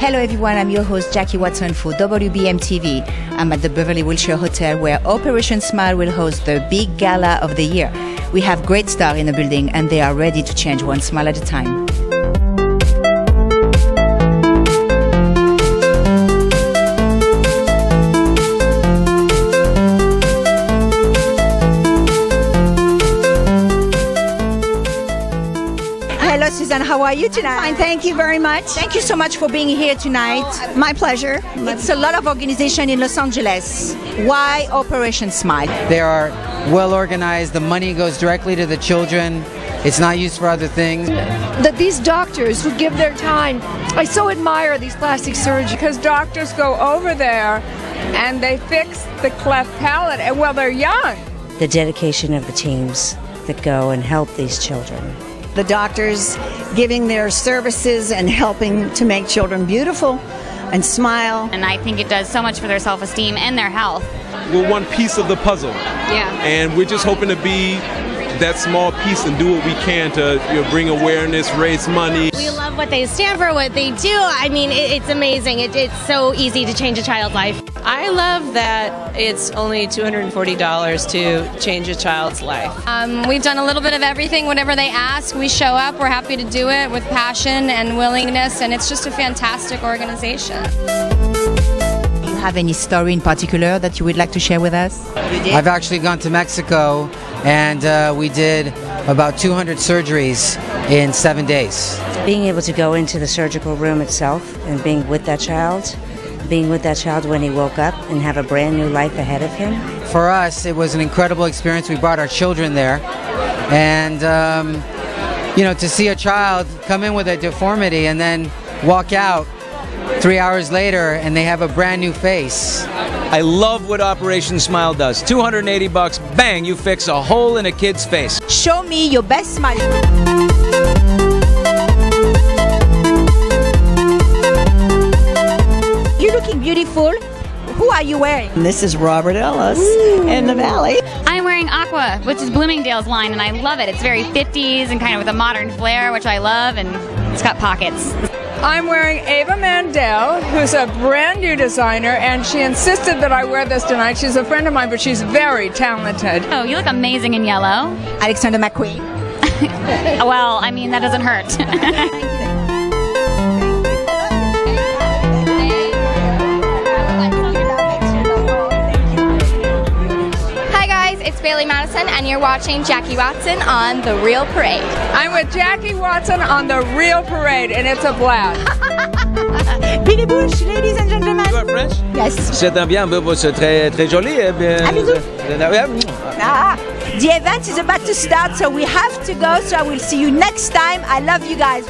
Hello everyone, I'm your host Jackie Watson for WBM TV. I'm at the Beverly Wilshire Hotel where Operation Smile will host the big gala of the year. We have great stars in the building and they are ready to change one smile at a time. Hello Suzanne, how are you tonight? Fine, thank you very much. Thank you so much for being here tonight. My pleasure. It's a lot of organization in Los Angeles. Why Operation Smile? They are well organized. The money goes directly to the children. It's not used for other things. That these doctors who give their time, I so admire these plastic surgeons. Because doctors go over there and they fix the cleft palate, and well, they're young. The dedication of the teams that go and help these children. The doctors giving their services and helping to make children beautiful and smile. And I think it does so much for their self-esteem and their health. We're one piece of the puzzle. Yeah. And we're just hoping to be that small piece and do what we can to bring awareness, raise money. We love what they stand for, what they do. I mean, it's amazing. It's so easy to change a child's life. I love that it's only $240 to change a child's life. We've done a little bit of everything, whatever they ask. We show up, we're happy to do it with passion and willingness, and it's just a fantastic organization. Do you have any story in particular that you would like to share with us? I've actually gone to Mexico and we did about 200 surgeries in 7 days. Being able to go into the surgical room itself and being with that child when he woke up and have a brand new life ahead of him. For us, it was an incredible experience. We brought our children there, and to see a child come in with a deformity and then walk out 3 hours later and they have a brand new face. I love what Operation Smile does. $280, bang, you fix a hole in a kid's face. Show me your best smile. You're looking beautiful. Who are you wearing? This is Robert Ellis in the Valley. I'm wearing Aqua, which is Bloomingdale's line, and I love it. It's very 50s and kind of with a modern flair, which I love, and it's got pockets. I'm wearing Ava Mandel, who's a brand new designer, and she insisted that I wear this tonight. She's a friend of mine, but she's very talented. Oh, you look amazing in yellow. Alexander McQueen. Well, I mean, that doesn't hurt. It's Bailey Madison, and you're watching Jackie Watson on The Real Parade. I'm with Jackie Watson on The Real Parade, and it's a blast. Billy Bush, ladies and gentlemen. You are French? Yes. C'est bien, c'est très joli. The event is about to start, so we have to go. So I will see you next time. I love you guys.